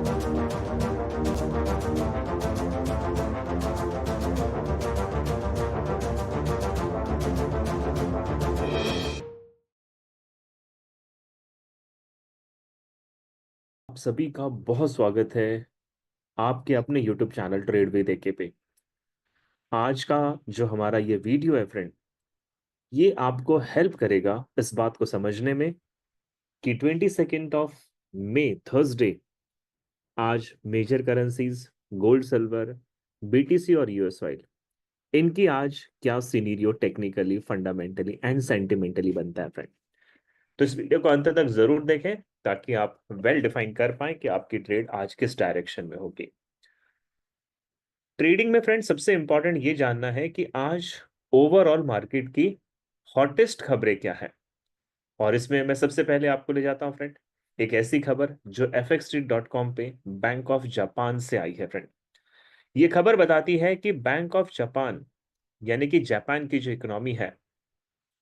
आप सभी का बहुत स्वागत है आपके अपने YouTube चैनल ट्रेड विद एके पे। आज का जो हमारा ये वीडियो है फ्रेंड, ये आपको हेल्प करेगा इस बात को समझने में कि 22 थर्सडे आज major currencies gold silver BTC और यूएस ऑयल, इनकी आज क्या scenario technically fundamentally and sentimentally बनता है फ्रेंड। तो इस वीडियो को अंत तक जरूर देखें ताकि आप वेल डिफाइन कर पाए कि आपकी ट्रेड आज किस डायरेक्शन में होगी। ट्रेडिंग में फ्रेंड सबसे इंपॉर्टेंट ये जानना है कि आज ओवरऑल मार्केट की हॉटेस्ट खबरें क्या है। और इसमें मैं सबसे पहले आपको ले जाता हूं फ्रेंड, एक ऐसी खबर जो fxstreet.com पे बैंक ऑफ जापान से आई है फ्रेंड। ये खबर बताती है कि बैंक ऑफ जापान यानी कि जापान की जो इकोनॉमी है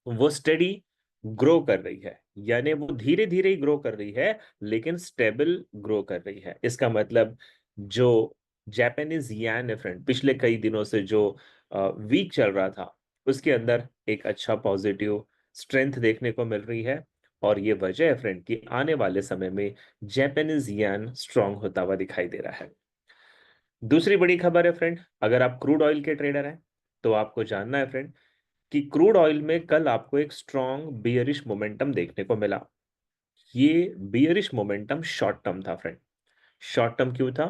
वो स्टडी ग्रो कर रही है, यानी वो धीरे धीरे ही ग्रो कर रही है लेकिन स्टेबल ग्रो कर रही है। इसका मतलब जो जापानीज येन है फ्रेंड, पिछले कई दिनों से जो वीक चल रहा था, उसके अंदर एक अच्छा पॉजिटिव स्ट्रेंथ देखने को मिल रही है। और ये वजह है फ्रेंड कि आने वाले समय में जापानीज येन स्ट्रांग होता हुआ दिखाई दे रहा है। दूसरी बड़ी खबर है फ्रेंड, अगर आप क्रूड ऑयल के ट्रेडर हैं तो आपको जानना है फ्रेंड कि क्रूड ऑयल में कल आपको एक स्ट्रॉन्ग बियरिश मोमेंटम देखने को मिला। ये बियरिश मोमेंटम शॉर्ट टर्म था फ्रेंड। शॉर्ट टर्म क्यों था?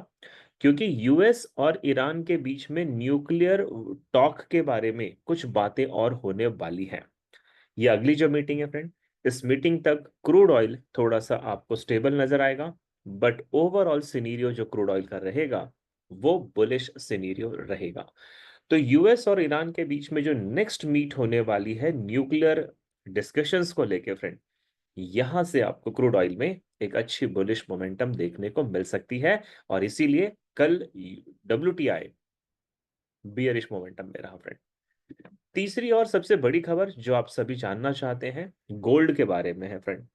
क्योंकि यूएस और ईरान के बीच में न्यूक्लियर टॉक के बारे में कुछ बातें और होने वाली हैं। ये अगली जो मीटिंग है फ्रेंड, इस मीटिंग तक क्रूड ऑयल थोड़ा सा आपको स्टेबल नजर आएगा, बट ओवरऑल सिनेरियो जो क्रूड ऑयल का रहेगा वो बुलिश सिनेरियो रहेगा। तो यूएस और ईरान के बीच में जो नेक्स्ट मीट होने वाली है न्यूक्लियर डिस्कशंस को लेके फ्रेंड, यहां से आपको क्रूड ऑयल में एक अच्छी बुलिश मोमेंटम देखने को मिल सकती है। और इसीलिए कल WTI बियरिश मोमेंटम में रहा फ्रेंड। तीसरी और सबसे बड़ी खबर जो आप सभी जानना चाहते हैं, गोल्ड के बारे में है फ्रेंड।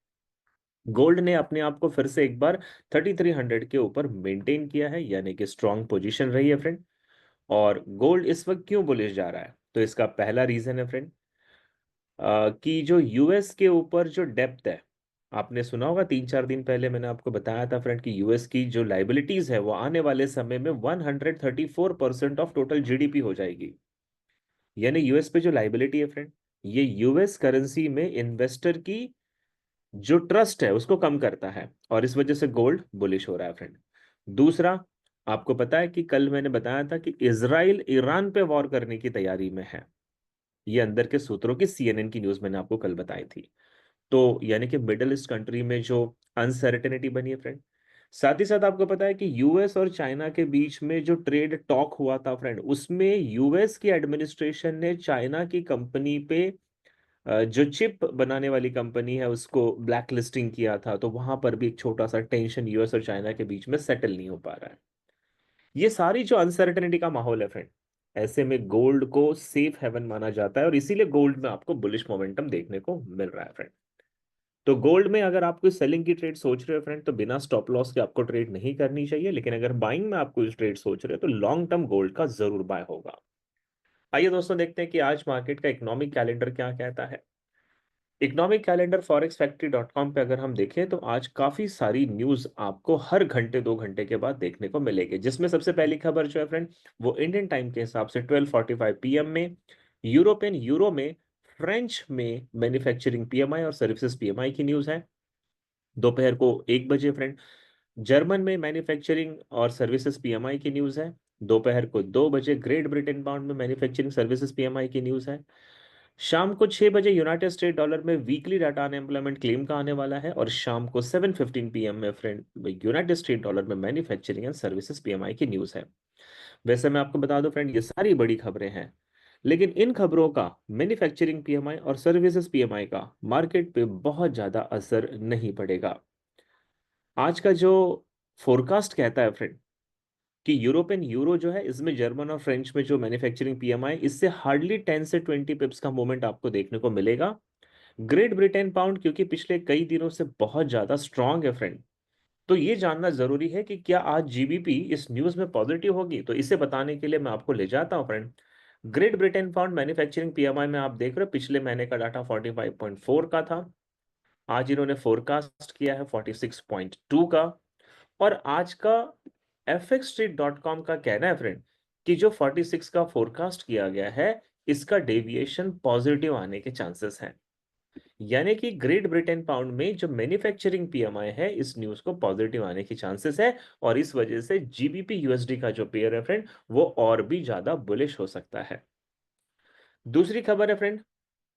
गोल्ड ने अपने आप को फिर से एक बार 3300 के ऊपर मेंटेन किया है, यानी कि स्ट्रांग पोजीशन रही है फ्रेंड। और गोल्ड इस वक्त क्यों बुलिश जा रहा है, तो इसका पहला रीजन है फ्रेंड कि जो यूएस के ऊपर जो डेप्थ है, आपने सुना होगा 3-4 दिन पहले मैंने आपको बताया था फ्रेंड कि यूएस की जो लाइबिलिटीज है वो आने वाले समय में 134% ऑफ टोटल जीडीपी हो जाएगी। यानी यूएस पे जो लाइबिलिटी है फ्रेंड, ये यूएस करेंसी में इन्वेस्टर की जो ट्रस्ट है उसको कम करता है, और इस वजह से गोल्ड बुलिश हो रहा है फ्रेंड। दूसरा, आपको पता है कि कल मैंने बताया था कि इजराइल ईरान पे वॉर करने की तैयारी में है। ये अंदर के सूत्रों की CNN की न्यूज मैंने आपको कल बताई थी। तो यानी कि मिडल ईस्ट कंट्री में जो अनसर्टेनिटी बनी है फ्रेंड, साथ ही साथ आपको पता है कि यूएस और चाइना के बीच में जो ट्रेड टॉक हुआ था फ्रेंड, उसमें यूएस की एडमिनिस्ट्रेशन ने चाइना की कंपनी पे जो चिप बनाने वाली कंपनी है उसको ब्लैक लिस्टिंग किया था। तो वहां पर भी एक छोटा सा टेंशन यूएस और चाइना के बीच में सेटल नहीं हो पा रहा है। ये सारी जो अनसर्टेनिटी का माहौल है फ्रेंड, ऐसे में गोल्ड को सेफ हेवन माना जाता है और इसीलिए गोल्ड में आपको बुलिश मोमेंटम देखने को मिल रहा है फ्रेंड। तो गोल्ड में अगर आप कोई सेलिंग की ट्रेड सोच रहे हो फ्रेंड, तो बिना स्टॉप लॉस के आपको ट्रेड नहीं करनी चाहिए। लेकिन अगर बाइंग में आप कोई ट्रेड सोच रहे हो तो लॉन्ग टर्म गोल्ड का जरूर बाय होगा। आइए दोस्तों देखते हैं कि आज मार्केट का इकोनॉमिक कैलेंडर क्या कहता है। इकोनॉमिक कैलेंडर forex-factory.com पे अगर हम देखें तो आज काफी सारी न्यूज आपको हर घंटे 2 घंटे के बाद देखने को मिलेगी, जिसमें सबसे पहली खबर जो है फ्रेंड, वो इंडियन टाइम के हिसाब से 12:45 PM में यूरोपियन यूरो में फ्रेंच में मैन्युफैक्चरिंग PMI और सर्विसेज PMI की न्यूज है। दोपहर को 1 बजे फ्रेंड जर्मन में मैन्युफैक्चरिंग और सर्विसेज PMI की न्यूज है। दोपहर को 2 बजे ग्रेट ब्रिटेन पाउंड में मैन्युफैक्चरिंग सर्विसेज PMI की न्यूज है। शाम को 6 बजे यूनाइटेड स्टेट डॉलर में वीकली डाटा अनएम्प्लॉयमेंट क्लेम का आने वाला है। और शाम को 7:15 PM में फ्रेंड यूनाइटेड स्टेट डॉलर में मैन्युफैक्चरिंग एंड सर्विसेज PMI की न्यूज है। वैसे मैं आपको बता दूं फ्रेंड, ये सारी बड़ी खबरें हैं, लेकिन इन खबरों का मैन्युफैक्चरिंग PMI और सर्विसेज PMI का मार्केट पे बहुत ज्यादा असर नहीं पड़ेगा। आज का जो फोरकास्ट कहता है फ्रेंड कि यूरोपियन यूरो जो है, इसमें जर्मन और फ्रेंच में जो मैन्युफैक्चरिंग PMI, इससे हार्डली 10 से 20 पिप्स का मूवमेंट आपको देखने को मिलेगा। ग्रेट ब्रिटेन पाउंड क्योंकि पिछले कई दिनों से बहुत ज्यादा स्ट्रांग है फ्रेंड, तो ये जानना जरूरी है कि क्या आज जीबीपी इस न्यूज में पॉजिटिव होगी। तो इसे बताने के लिए मैं आपको ले जाता हूं friend. Great Britain found manufacturing PMI में आप देख रहे हो पिछले महीने का डाटा 45.4 का था। आज इन्होंने फोरकास्ट किया है 46.2 का। और आज का fxstreet.com का कहना है फ्रेंड कि जो 46 का फोरकास्ट किया गया है इसका डेविएशन पॉजिटिव आने के चांसेस हैं। यानी कि ग्रेट ब्रिटेन पाउंड में जो मैन्युफैक्चरिंग पीएमआई है इस न्यूज को पॉजिटिव आने की चांसेस है। और इस वजह से जीबीपी यूएसडी का जो पेयर है फ्रेंड वो और भी ज्यादा बुलिश हो सकता है। दूसरी खबर है friend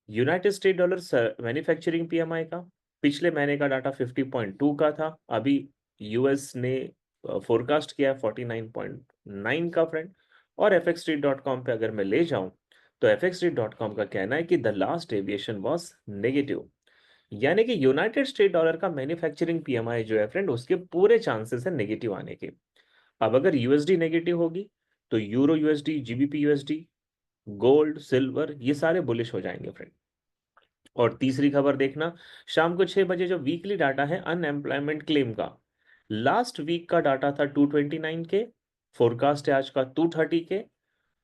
United State dollar manufacturing PMI का। पिछले महीने का डाटा 50.2 का था। अभी यूएस ने फोरकास्ट किया है 49.9 का फ्रेंड। और fxstreet.com पे अगर मैं ले जाऊं तो fxstreet.com का कहना है कि the last aviation was negative. यानी कि यूनाइटेड स्टेट डॉलर का मैन्युफैक्चरिंग पीएमआई जो है फ्रेंड उसके पूरे चांसेस है नेगेटिव आने के। अब अगर यूएसडी नेगेटिव होगी तो euro USD, GBP USD, gold, silver ये सारे बुलिश हो जाएंगे फ्रेंड। और तीसरी खबर देखना, शाम को 6 बजे जो वीकली डाटा है अनएम्प्लॉयमेंट क्लेम का। लास्ट वीक का डाटा था 229 के। फोरकास्ट है आज का 230 के।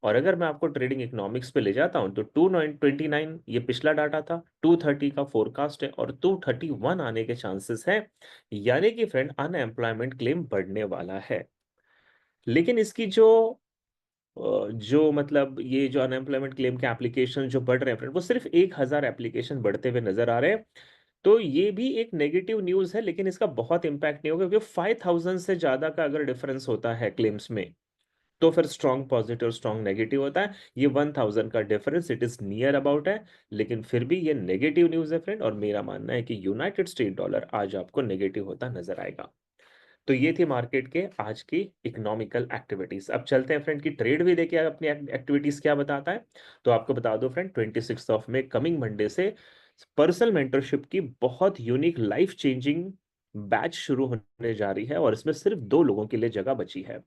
और अगर मैं आपको ट्रेडिंग इकोनॉमिक्स पे ले जाता हूं तो 229 ये पिछला डाटा था, 230 का फोरकास्ट है और 231 आने के चांसेस है। यानी कि फ्रेंड अनएम्प्लॉयमेंट क्लेम बढ़ने वाला है। लेकिन इसकी जो मतलब ये जो अनएम्प्लॉयमेंट क्लेम के एप्लीकेशन जो बढ़ रहे हैं फ्रेंड वो सिर्फ 1,000 एप्लीकेशन बढ़ते हुए नजर आ रहे हैं। तो ये भी एक नेगेटिव न्यूज है लेकिन इसका बहुत इंपैक्ट नहीं होगा क्योंकि 5,000 से ज्यादा का अगर डिफरेंस होता है क्लेम्स में तो फिर स्ट्रॉन्ग पॉजिटिव स्ट्रॉन्ग नेगेटिव होता है। ये 1,000 का difference it is near about है। लेकिन फिर भी ये नेगेटिव न्यूज है फ्रेंड और मेरा मानना है कि यूनाइटेड स्टेट डॉलर आज आपको नेगेटिव होता नजर आएगा। तो ये थी मार्केट के आज की इकोनॉमिकल एक्टिविटीज। अब चलते हैं फ्रेंड की ट्रेड भी देखिए अपनी एक्टिविटीज क्या बताता है। तो आपको बता दो फ्रेंड 26 में कमिंग मंडे से पर्सनल मेंटरशिप की बहुत यूनिक लाइफ चेंजिंग बैच शुरू होने जा रही है और इसमें सिर्फ 2 लोगों के लिए जगह बची है।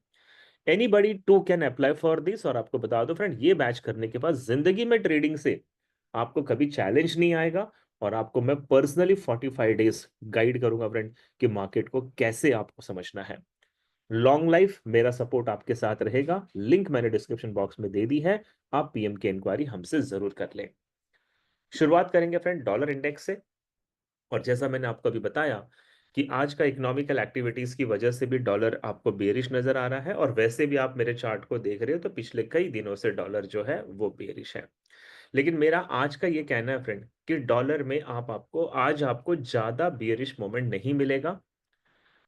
Anybody to can apply for this. और आपको बता दो फ्रेंड ये बैच करने के बाद जिंदगी में ट्रेडिंग से आपको कभी चैलेंज नहीं आएगा। और आपको मैं पर्सनली 45 डेज गाइड करूंगा फ्रेंड कि मार्केट को कैसे आपको समझना है। लॉन्ग लाइफ मेरा सपोर्ट आपके साथ रहेगा। लिंक मैंने डिस्क्रिप्शन बॉक्स में दे दी है। आप पीएम की इंक्वायरी हमसे जरूर कर लें। शुरुआत करेंगे फ्रेंड डॉलर इंडेक्स से। और जैसा मैंने आपको अभी बताया कि आज का इकोनॉमिकल एक्टिविटीज की वजह से भी डॉलर आपको बेरिश नजर आ रहा है। और वैसे भी आप मेरे चार्ट को देख रहे हो तो पिछले कई दिनों से डॉलर जो है वो बेरिश है। लेकिन मेरा आज का ये कहना है फ्रेंड कि डॉलर में आपको आज आपको ज्यादा बियरिश मोमेंट नहीं मिलेगा।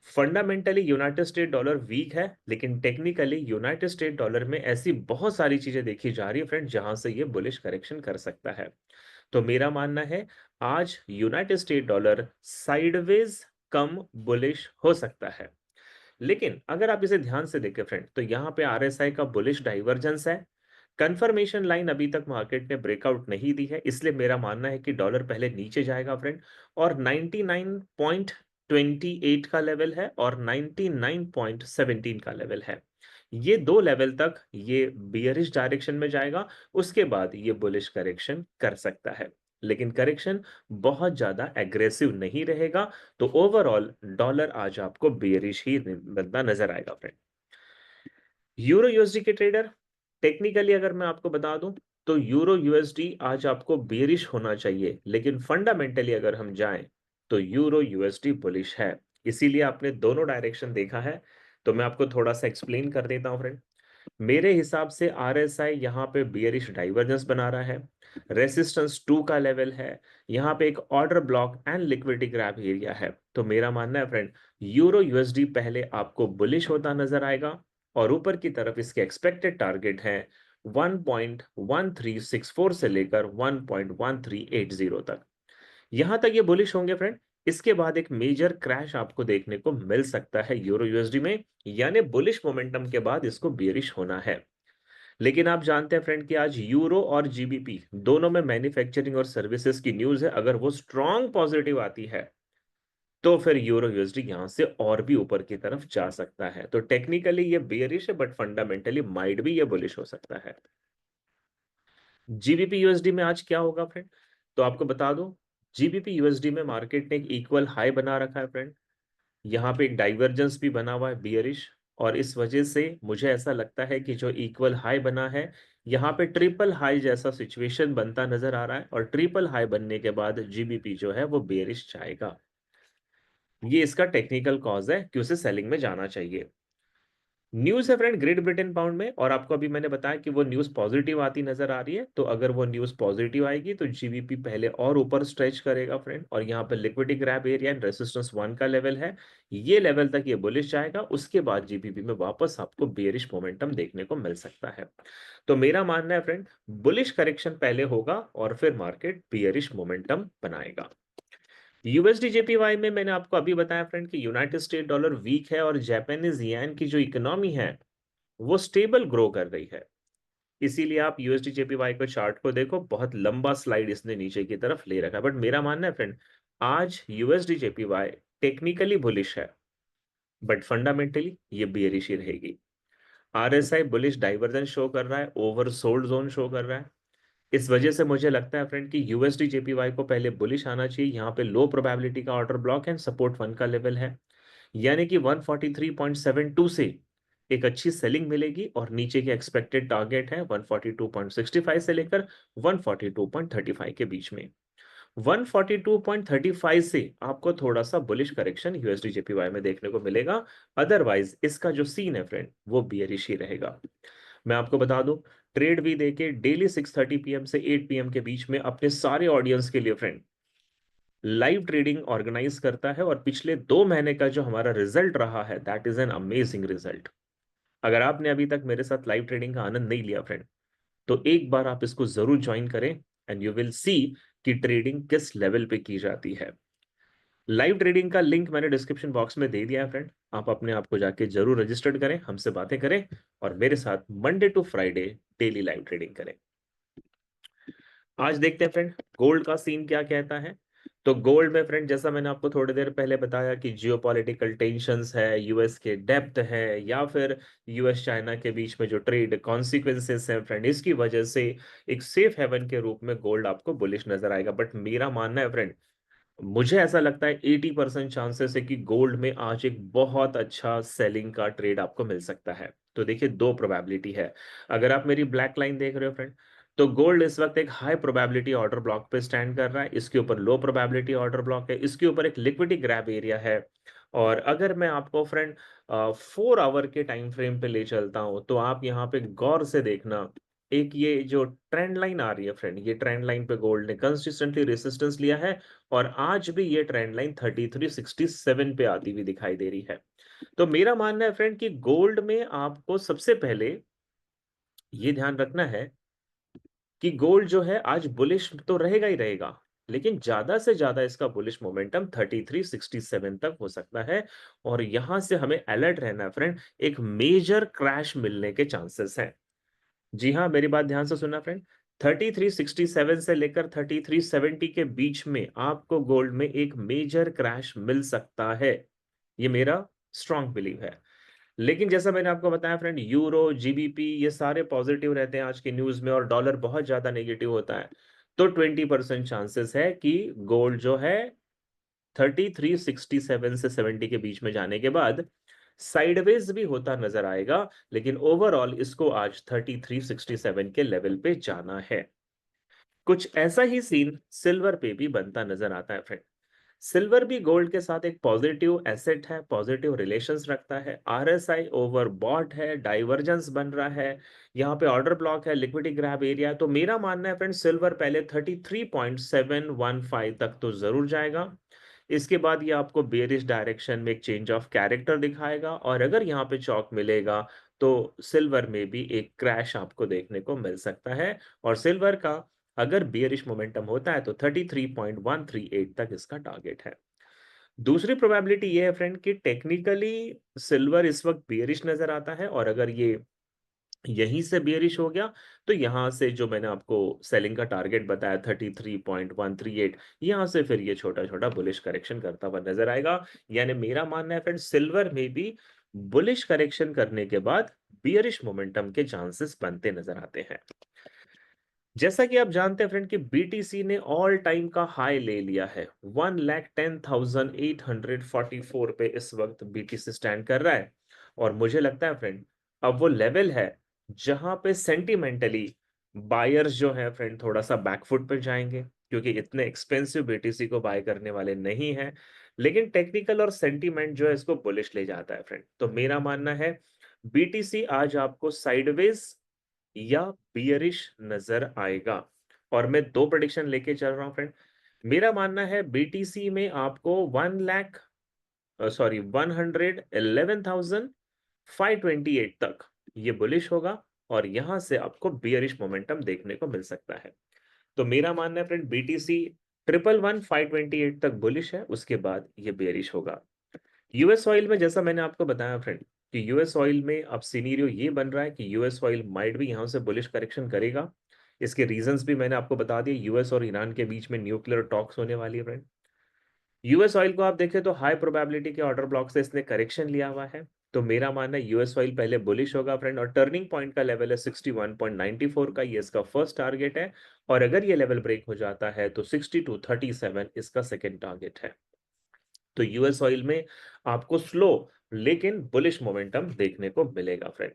Fundamentally United State dollar weak है लेकिन टेक्निकली यूनाइटेड स्टेट डॉलर में ऐसी बहुत सारी चीजें देखी जा रही है फ्रेंड जहां से ये बुलिश करेक्शन कर सकता है। तो मेरा मानना है आज यूनाइटेड स्टेट डॉलर साइडवेज कम बुलिश हो सकता है। लेकिन अगर आप इसे ध्यान से देखें फ्रेंड तो यहाँ पे आरएसआई का बुलिश डाइवर्जेंस है। कंफर्मेशन लाइन अभी तक मार्केट ने ब्रेकआउट नहीं दी है इसलिए मेरा मानना है कि डॉलर पहले नीचे जाएगा फ्रेंड। और 99.28 का लेवल है और 99.17 का लेवल है। ये 2 लेवल तक ये बियरिश डायरेक्शन में जाएगा। उसके बाद ये बुलिश करेक्शन कर सकता है। लेकिन करेक्शन बहुत ज्यादा एग्रेसिव नहीं रहेगा। तो ओवरऑल डॉलर आज आपको बेरिश ही बनता नजर आएगा फ्रेंड। यूरो यूएसडी के ट्रेडर टेक्निकली अगर मैं आपको बता दूं तो यूरो यूएसडी आज आपको बेरिश होना चाहिए लेकिन फंडामेंटली अगर हम जाएं तो यूरो यूएसडी बुलिश है। इसीलिए आपने दोनों डायरेक्शन देखा है। तो मैं आपको थोड़ा सा एक्सप्लेन कर देता हूं फ्रेंड। मेरे हिसाब से आरएसआई यहाँ पे बियरिश डाइवर्जेंस बना रहा है। रेसिस्टेंस 2 का लेवल है। यहाँ पे एक order block and liquidity grab area है। तो मेरा मानना है फ्रेंड यूरो यूएसडी पहले आपको बुलिश होता नजर आएगा। और ऊपर की तरफ इसके एक्सपेक्टेड टारगेट है 1.1364 से लेकर 1.1380 तक। यहां तक ये बुलिश होंगे फ्रेंड। इसके बाद एक मेजर क्रैश आपको देखने को मिल सकता है यूरो यूएसडी में। यानी बुलिश मोमेंटम के बाद इसको बेरिश होना है। लेकिन आप जानते हैं फ्रेंड कि आज यूरो और जीबीपी दोनों में मैन्युफैक्चरिंग और सर्विसेज की न्यूज है। अगर वो स्ट्रांग पॉजिटिव आती है तो फिर यूरो यूएसडी यहां से और भी ऊपर की तरफ जा सकता है। तो टेक्निकली ये बेयरिश है बट फंडामेंटली माइट भी ये बुलिश हो सकता है। जीबीपी यूएसडी में आज क्या होगा फ्रेंड। तो आपको बता दूं जीबीपी यूएसडी में मार्केट ने एक इक्वल हाई बना रखा है फ्रेंड। यहाँ पे एक डाइवर्जेंस भी बना हुआ है बियरिश, और इस वजह से मुझे ऐसा लगता है कि जो इक्वल हाई बना है, यहाँ पे ट्रिपल हाई जैसा सिचुएशन बनता नजर आ रहा है, और ट्रिपल हाई बनने के बाद जीबीपी जो है वो बेरिश जाएगा। ये इसका टेक्निकल कॉज है कि उसे सेलिंग में जाना चाहिए। न्यूज है फ्रेंड ग्रेट ब्रिटेन पाउंड में, और आपको अभी मैंने बताया कि वो न्यूज पॉजिटिव आती नजर आ रही है, तो अगर वो न्यूज पॉजिटिव आएगी तो जीबीपी पहले और ऊपर स्ट्रेच करेगा फ्रेंड, और यहाँ पे liquidity grab area and resistance 1 का लेवल है, ये लेवल तक ये बुलिश जाएगा। उसके बाद जीबीपी में वापस आपको बेयरिश मोमेंटम देखने को मिल सकता है। तो मेरा मानना है फ्रेंड, बुलिश करेक्शन पहले होगा और फिर मार्केट बेयरिश मोमेंटम बनाएगा। यूएसडी जेपीवाई में मैंने आपको अभी बताया फ्रेंड कि यूनाइटेड स्टेट डॉलर वीक है और जापानीज येन की जो इकोनॉमी है वो स्टेबल ग्रो कर रही है। इसीलिए आप यूएसडी जेपीवाई को चार्ट को देखो, बहुत लंबा स्लाइड इसने नीचे की तरफ ले रखा है, बट मेरा मानना है फ्रेंड, आज यूएसडी जेपीवाई टेक्निकली बुलिश है, बट फंडामेंटली ये बेयरिश ही रहेगी। आरएसआई बुलिश डाइवर्जन शो कर रहा है, ओवरसोल्ड जोन शो कर रहा है। इस वजह से मुझे लगता है फ्रेंड कि यूएसडी जेपीवाई को पहले बुलिश आना चाहिए। यहाँ पे लो प्रोबेबिलिटी का ऑर्डर ब्लॉक एंड सपोर्ट 1 का लेवल है, यानी कि 143.72 से एक अच्छी सेलिंग मिलेगी, और नीचे के एक्सपेक्टेड टारगेट है 142.65 से लेकर 142.35 के बीच में। 142.35 से आपको थोड़ा सा बुलिश करेक्शन यूएसडी जेपीवाई में देखने को मिलेगा, अदरवाइज इसका जो सीन है फ्रेंड वो बियरिश ही रहेगा। मैं आपको बता दूं, ट्रेड भी देके डेली 6:30 पीएम से 8 पीएम के बीच में अपने सारे ऑडियंस के लिए फ्रेंड लाइव ट्रेडिंग ऑर्गेनाइज करता है, और पिछले 2 महीने का जो हमारा रिजल्ट रहा है that is an amazing result. अगर आपने अभी तक मेरे साथ लाइव ट्रेडिंग का आनंद नहीं लिया फ्रेंड, तो एक बार आप इसको जरूर ज्वाइन करें, एंड यू विल सी कि ट्रेडिंग किस लेवल पे की जाती है। लाइव ट्रेडिंग का लिंक मैंने डिस्क्रिप्शन बॉक्स में दे दिया है फ्रेंड, आप अपने आप को जाके जरूर रजिस्टर्ड करें, हमसे बातें करें, और मेरे साथ Monday to Friday daily live trading करें। आज देखते हैं फ्रेंड गोल्ड का सीन क्या कहता है। तो गोल्ड में फ्रेंड, जैसा मैंने आपको थोड़ी देर पहले बताया कि जियोपॉलिटिकल टेंशंस है, यूएस के डेप्थ है, या फिर यूएस चाइना के बीच में जो ट्रेड कॉन्सिक्वेंसेस है फ्रेंड, इसकी वजह से एक सेफ हेवन के रूप में गोल्ड आपको बुलिश नजर आएगा। बट मेरा मानना है फ्रेंड, मुझे ऐसा लगता है 80% चांसेस है कि गोल्ड में आज एक बहुत अच्छा सेलिंग का ट्रेड आपको मिल सकता है। तो देखिए, दो प्रोबेबिलिटी है। अगर आप मेरी ब्लैक लाइन देख रहे हो फ्रेंड, तो गोल्ड इस वक्त एक हाई प्रोबेबिलिटी ऑर्डर ब्लॉक पे स्टैंड कर रहा है, इसके ऊपर लो प्रोबेबिलिटी ऑर्डर ब्लॉक है, इसके ऊपर एक लिक्विडिटी ग्रैब एरिया है। और अगर मैं आपको फ्रेंड 4 आवर के टाइम फ्रेम पे ले चलता हूं, तो आप यहाँ पे गौर से देखना, एक ये जो ट्रेंड लाइन आ रही है फ्रेंड, ये ट्रेंड लाइन पे गोल्ड ने कंसिस्टेंटली रेसिस्टेंस लिया है, और आज भी ये ट्रेंड लाइन 3367 पे आती हुई दिखाई दे रही है। तो मेरा मानना है फ्रेंड कि गोल्ड में आपको सबसे पहले ये ध्यान रखना है कि गोल्ड जो है आज बुलिश तो रहेगा ही रहेगा, लेकिन ज्यादा से ज्यादा इसका बुलिश मोमेंटम 3367 तक हो सकता है, और यहां से हमें अलर्ट रहना है फ्रेंड, एक मेजर क्रैश मिलने के चांसेस हैं। जी हाँ, मेरी बात ध्यान से सुनना फ्रेंड, 3367 से लेकर 3370 के बीच में आपको गोल्ड में एक मेजर क्रैश मिल सकता है, ये मेरा स्ट्रांग बिलीव है। लेकिन जैसा मैंने आपको बताया फ्रेंड, यूरो जीबीपी ये सारे पॉजिटिव रहते हैं आज के न्यूज में, और डॉलर बहुत ज्यादा नेगेटिव होता है, तो 20% चांसेस है कि गोल्ड जो है 3367 से 70 के बीच में जाने के बाद साइडवेज भी होता नजर आएगा, लेकिन ओवरऑल इसको आज 3367 के लेवल पे जाना है। कुछ ऐसा ही सीन सिल्वर पे भी बनता नजर आता है फ्रेंड। सिल्वर भी गोल्ड के साथ एक पॉजिटिव एसेट है, पॉजिटिव रिलेशंस रखता है, आरएसआई ओवर बॉट है, डाइवर्जेंस बन रहा है, यहाँ पे ऑर्डर ब्लॉक है, लिक्विडिटी ग्रैब एरिया। तो मेरा मानना है फ्रेंड, सिल्वर पहले 33.715 तक तो जरूर जाएगा, इसके बाद ये आपको बेरिश डायरेक्शन में एक चेंज ऑफ कैरेक्टर दिखाएगा, और अगर यहाँ पे चौक मिलेगा तो सिल्वर में भी एक क्रैश आपको देखने को मिल सकता है, और सिल्वर का अगर बियरिश मोमेंटम होता है तो 33.138 तक इसका टारगेट है। दूसरी प्रोबेबिलिटी ये है फ्रेंड कि टेक्निकली सिल्वर इस वक्त बियरिश नजर आता है, और अगर ये यहीं से बियरिश हो गया, तो यहां से जो मैंने आपको सेलिंग का टारगेट बताया 33.138, यहां से फिर ये छोटा छोटा बुलिश करेक्शन करता हुआ नजर आएगा। यानी मेरा मानना है फ्रेंड, सिल्वर में भी बुलिश करेक्शन करने के बाद बियरिश मोमेंटम के चांसेस बनते नजर आते हैं। जैसा कि आप जानते हैं फ्रेंड कि बीटीसी ने ऑल टाइम का हाई ले लिया है, 1,10,844 पे इस वक्त बीटीसी स्टैंड कर रहा है। और मुझे लगता है फ्रेंड अब वो लेवल है जहां पे सेंटिमेंटली बायर्स जो है फ्रेंड थोड़ा सा बैकफुट पर जाएंगे, क्योंकि इतने एक्सपेंसिव बीटीसी को बाय करने वाले नहीं है। लेकिन टेक्निकल और सेंटीमेंट जो है इसको बुलिश ले जाता है फ्रेंड। तो मेरा मानना है बीटीसी आज आपको साइडवेज या बियरिश नजर आएगा। और मैं दो प्रेडिक्शन लेके चल रहा हूं फ्रेंड। मेरा मानना है बीटीसी में आपको 111,528 तक ये बुलिश होगा, और यहां से आपको बियरिश मोमेंटम देखने को मिल सकता है। तो मेरा मानना है फ्रेंड बीटीसी 111,528 तक बुलिश है, उसके बाद ये बेरिश होगा। यूएस ऑयल में जैसा मैंने आपको बताया फ्रेंड कि यूएस ऑयल में अब सिनेरियो ये बन रहा है कि यूएस ऑयल माइट भी यहां से बुलिश करेक्शन करेगा। इसके रीजंस भी मैंने आपको बता दिए। यूएस और ईरान के बीच में न्यूक्लियर टॉक्स होने वाली है फ्रेंड। यूएस ऑयल को आप देखें तो हाई प्रोबेबिलिटी के ऑर्डर ब्लॉक से इसने करेक्शन लिया हुआ है। तो मेरा मानना है यूएस ऑयल पहले बुलिश होगा फ्रेंड, और टर्निंग पॉइंट का लेवल है 61.94 का, ये इसका फर्स्ट टारगेट है। और अगर ये लेवल ब्रेक हो जाता है तो 62.37 इसका सेकेंड टारगेट है। तो यूएस ऑयल में आपको स्लो लेकिन बुलिश मोमेंटम देखने को मिलेगा फ्रेंड।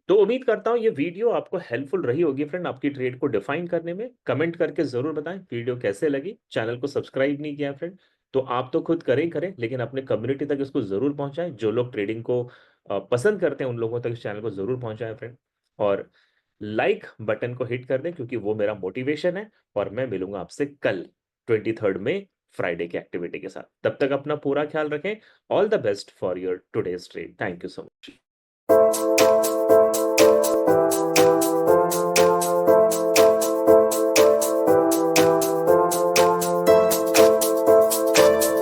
तो उम्मीद करता हूं ये वीडियो आपको हेल्पफुल रही होगी फ्रेंड, आपकी ट्रेड को डिफाइन करने में। कमेंट करके जरूर बताएं वीडियो कैसे लगी। चैनल को सब्सक्राइब नहीं किया फ्रेंड तो आप तो खुद करें करें, लेकिन अपने कम्युनिटी तक इसको जरूर पहुंचाएं। जो लोग ट्रेडिंग को पसंद करते हैं उन लोगों तक इस चैनल को जरूर पहुंचाएं फ्रेंड। और लाइक बटन को हिट कर दें, क्योंकि वो मेरा मोटिवेशन है। और मैं मिलूंगा आपसे कल 23 में फ्राइडे की एक्टिविटी के साथ। तब तक अपना पूरा ख्याल रखें। All the best for your today's trade. Thank you so much.